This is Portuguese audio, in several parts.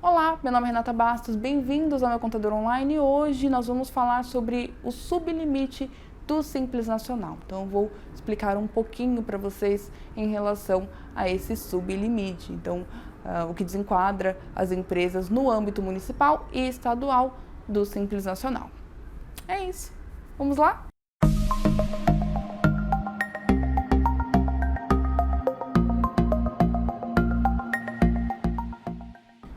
Olá, meu nome é Renata Bastos, bem-vindos ao meu Contador Online e hoje nós vamos falar sobre o sublimite do Simples Nacional. Então eu vou explicar um pouquinho para vocês em relação a esse sublimite. Então, o que desenquadra as empresas no âmbito municipal e estadual do Simples Nacional. É isso. Vamos lá?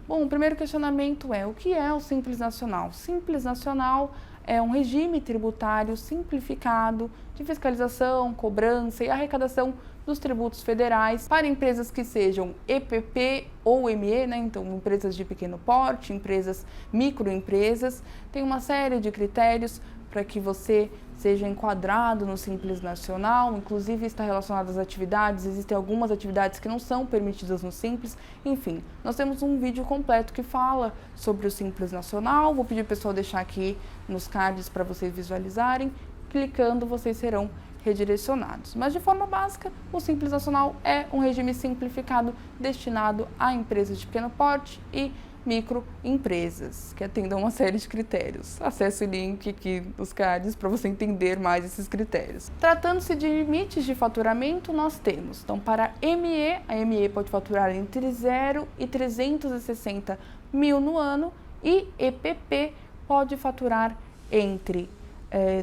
Bom, o primeiro questionamento é: o que é o Simples Nacional? Simples Nacional é um regime tributário simplificado de fiscalização, cobrança e arrecadação dos tributos federais para empresas que sejam EPP ou ME, né? Então, empresas de pequeno porte, empresas microempresas. Tem uma série de critérios para que você seja enquadrado no Simples Nacional, inclusive está relacionado às atividades, existem algumas atividades que não são permitidas no Simples, enfim, nós temos um vídeo completo que fala sobre o Simples Nacional, vou pedir ao pessoal deixar aqui nos cards para vocês visualizarem, clicando vocês serão redirecionados. Mas de forma básica, o Simples Nacional é um regime simplificado destinado a empresas de pequeno porte e microempresas, que atendam uma série de critérios. Acesse o link aqui nos cards para você entender mais esses critérios. Tratando-se de limites de faturamento, nós temos, então, para ME, a ME pode faturar entre 0 e 360 mil no ano e EPP pode faturar entre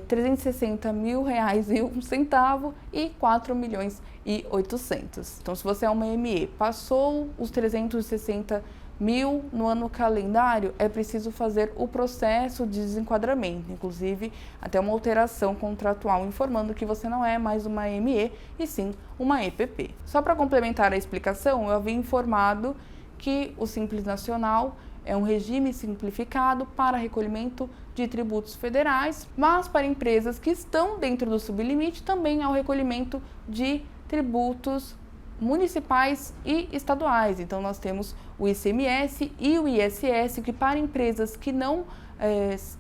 360 mil reais e um centavo e 4 milhões e 800. Então, se você é uma ME, passou os 360 mil no ano calendário, é preciso fazer o processo de desenquadramento, inclusive até uma alteração contratual informando que você não é mais uma ME e sim uma EPP. Só para complementar a explicação, eu havia informado que o Simples Nacional é um regime simplificado para recolhimento de tributos federais, mas para empresas que estão dentro do sublimite também há o recolhimento de tributos municipais e estaduais. Então, nós temos o ICMS e o ISS, que para empresas que não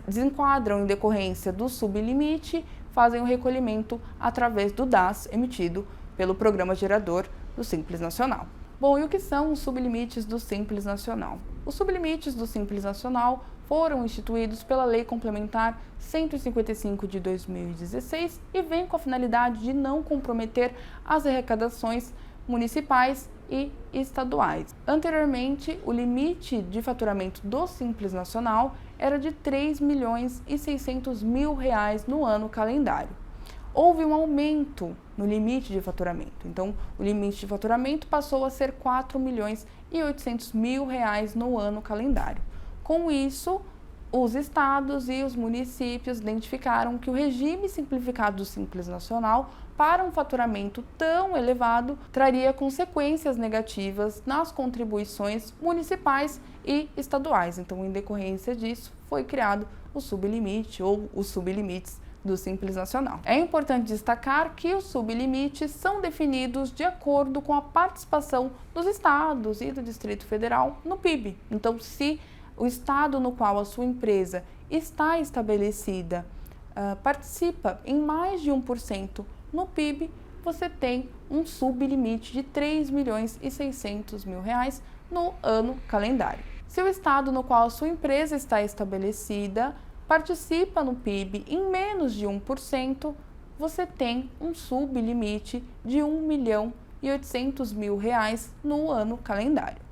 desenquadram em decorrência do sublimite, fazem o recolhimento através do DAS emitido pelo Programa Gerador do Simples Nacional. Bom, e o que são os sublimites do Simples Nacional? Os sublimites do Simples Nacional foram instituídos pela Lei Complementar 155 de 2016 e vem com a finalidade de não comprometer as arrecadações municipais e estaduais. Anteriormente, o limite de faturamento do Simples Nacional era de 3 milhões e 600 mil reais no ano calendário. Houve um aumento no limite de faturamento, então o limite de faturamento passou a ser 4 milhões e 800 mil reais no ano calendário. Com isso, os estados e os municípios identificaram que o regime simplificado do Simples Nacional para um faturamento tão elevado traria consequências negativas nas contribuições municipais e estaduais. Então, em decorrência disso, foi criado o sublimite ou os sublimites do Simples Nacional. É importante destacar que os sublimites são definidos de acordo com a participação dos estados e do Distrito Federal no PIB. Então, se o estado no qual a sua empresa está estabelecida participa em mais de 1% no PIB, você tem um sublimite de 3 milhões e 600 mil reais no ano calendário. Se o estado no qual a sua empresa está estabelecida participa no PIB em menos de 1%, você tem um sublimite de 1 milhão e 800 mil reais no ano calendário.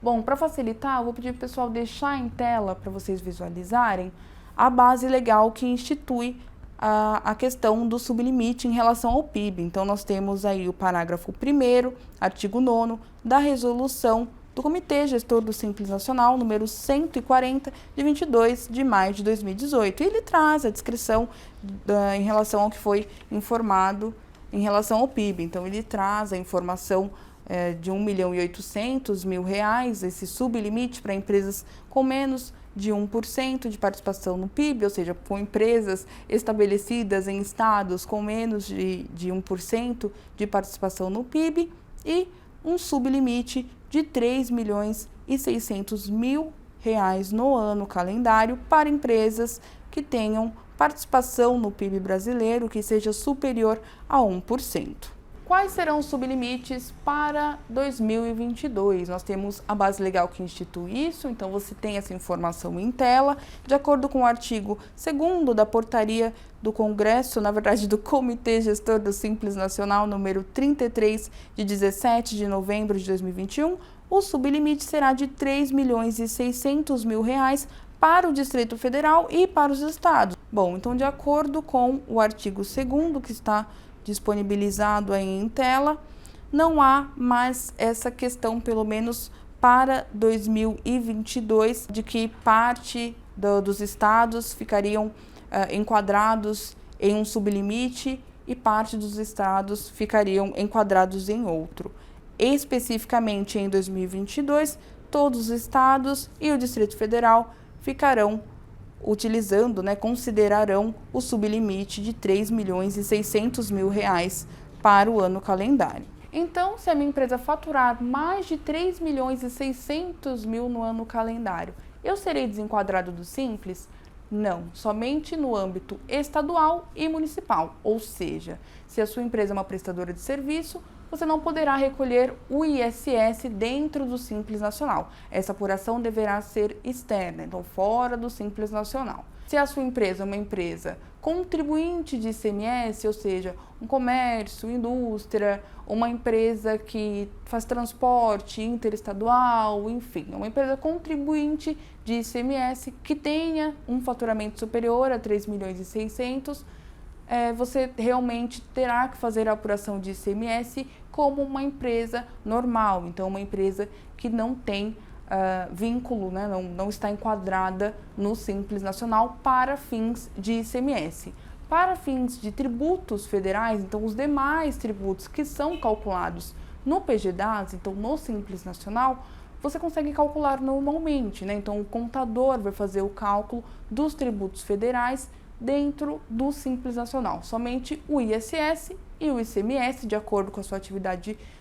Bom, para facilitar, eu vou pedir para o pessoal deixar em tela para vocês visualizarem a base legal que institui a questão do sublimite em relação ao PIB. Então, nós temos aí o parágrafo 1º, artigo 9º da resolução do Comitê Gestor do Simples Nacional, número 140, de 22 de maio de 2018. E ele traz a descrição em relação ao que foi informado em relação ao PIB. Então, ele traz a informação de 1 milhão e 800 mil reais, esse sublimite para empresas com menos de 1% de participação no PIB, ou seja, com empresas estabelecidas em estados com menos de 1% de participação no PIB, e um sublimite de 3 milhões e 600 mil reais no ano calendário para empresas que tenham participação no PIB brasileiro que seja superior a 1%. Quais serão os sublimites para 2022? Nós temos a base legal que institui isso, então você tem essa informação em tela. De acordo com o artigo 2º da portaria do Congresso, na verdade do Comitê Gestor do Simples Nacional, número 33, de 17 de novembro de 2021, o sublimite será de R$ 3.600.000 para o Distrito Federal e para os estados. Bom, então de acordo com o artigo 2º, que está disponibilizado aí em tela, não há mais essa questão, pelo menos para 2022, de que parte dos estados ficariam enquadrados em um sublimite e parte dos estados ficariam enquadrados em outro. Especificamente em 2022, todos os estados e o Distrito Federal ficarão utilizando, considerarão o sublimite de R$ 3.600.000 para o ano calendário. Então, se a minha empresa faturar mais de R$ 3.600.000 no ano calendário, eu serei desenquadrado do Simples? Não, somente no âmbito estadual e municipal, ou seja, se a sua empresa é uma prestadora de serviço, você não poderá recolher o ISS dentro do Simples Nacional. Essa apuração deverá ser externa, então fora do Simples Nacional. Se a sua empresa é uma empresa contribuinte de ICMS, ou seja, um comércio, indústria, uma empresa que faz transporte interestadual, enfim, uma empresa contribuinte de ICMS que tenha um faturamento superior a R$ 3.600.000, você realmente terá que fazer a apuração de ICMS como uma empresa normal, então uma empresa que não tem vínculo, não está enquadrada no Simples Nacional para fins de ICMS. Para fins de tributos federais, então os demais tributos que são calculados no PGDAS, então no Simples Nacional, você consegue calcular normalmente, então o contador vai fazer o cálculo dos tributos federais dentro do Simples Nacional. Somente o ISS e o ICMS, de acordo com a sua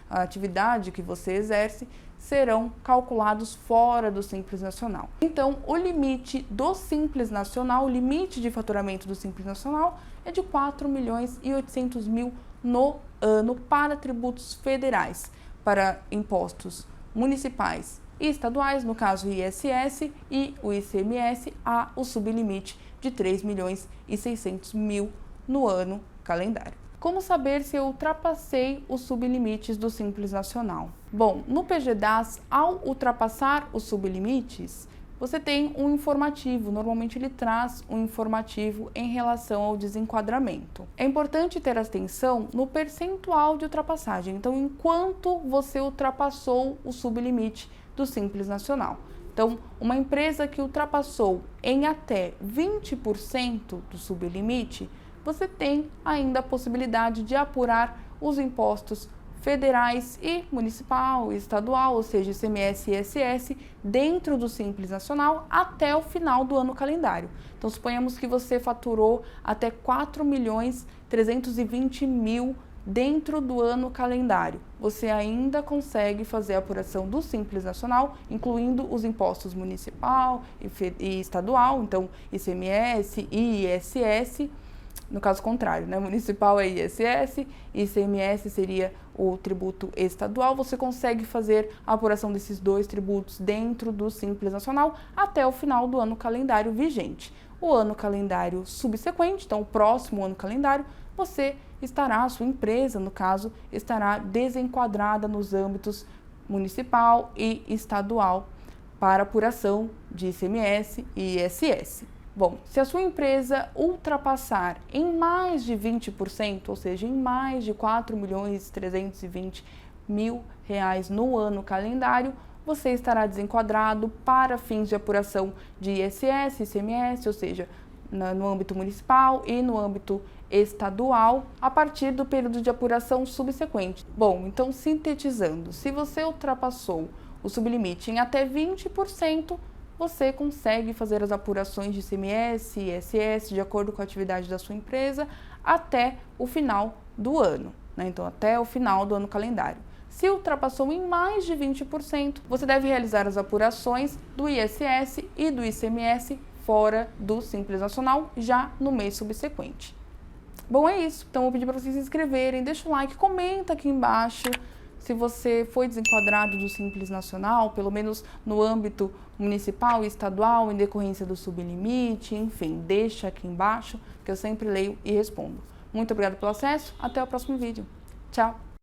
a atividade que você exerce, serão calculados fora do Simples Nacional. Então, o limite do Simples Nacional, o limite de faturamento do Simples Nacional é de R$ 4.800.000 no ano para tributos federais, para impostos municipais e estaduais, no caso o ISS e o ICMS, há o sublimite de R$ 3.600.000 no ano calendário. Como saber se eu ultrapassei os sublimites do Simples Nacional? Bom, no PGDAS, ao ultrapassar os sublimites, você tem um informativo, normalmente ele traz um informativo em relação ao desenquadramento. É importante ter atenção no percentual de ultrapassagem, então enquanto você ultrapassou o sublimite do Simples Nacional. Então, uma empresa que ultrapassou em até 20% do sublimite, você tem ainda a possibilidade de apurar os impostos federais e municipal e estadual, ou seja, ICMS e ISS, dentro do Simples Nacional até o final do ano calendário. Então, suponhamos que você faturou até R$ 4.320.000 dentro do ano calendário. Você ainda consegue fazer a apuração do Simples Nacional, incluindo os impostos municipal e estadual, então ICMS e ISS. No caso contrário, municipal é ISS, ICMS seria o tributo estadual. Você consegue fazer a apuração desses dois tributos dentro do Simples Nacional até o final do ano calendário vigente. O ano calendário subsequente, então o próximo ano calendário, a sua empresa, no caso, estará desenquadrada nos âmbitos municipal e estadual para apuração de ICMS e ISS. Bom, se a sua empresa ultrapassar em mais de 20%, ou seja, em mais de R$ 4.320.000 no ano calendário, você estará desenquadrado para fins de apuração de ISS, ICMS, ou seja, no âmbito municipal e no âmbito estadual, a partir do período de apuração subsequente. Bom, então, sintetizando, se você ultrapassou o sublimite em até 20%, você consegue fazer as apurações de ICMS e ISS de acordo com a atividade da sua empresa até o final do ano, Então, até o final do ano calendário. Se ultrapassou em mais de 20%, você deve realizar as apurações do ISS e do ICMS fora do Simples Nacional, já no mês subsequente. Bom, é isso. Então, eu vou pedir para vocês se inscreverem, deixa o like, comenta aqui embaixo se você foi desenquadrado do Simples Nacional, pelo menos no âmbito municipal e estadual, em decorrência do sublimite, enfim, deixa aqui embaixo, que eu sempre leio e respondo. Muito obrigada pelo acesso, até o próximo vídeo. Tchau!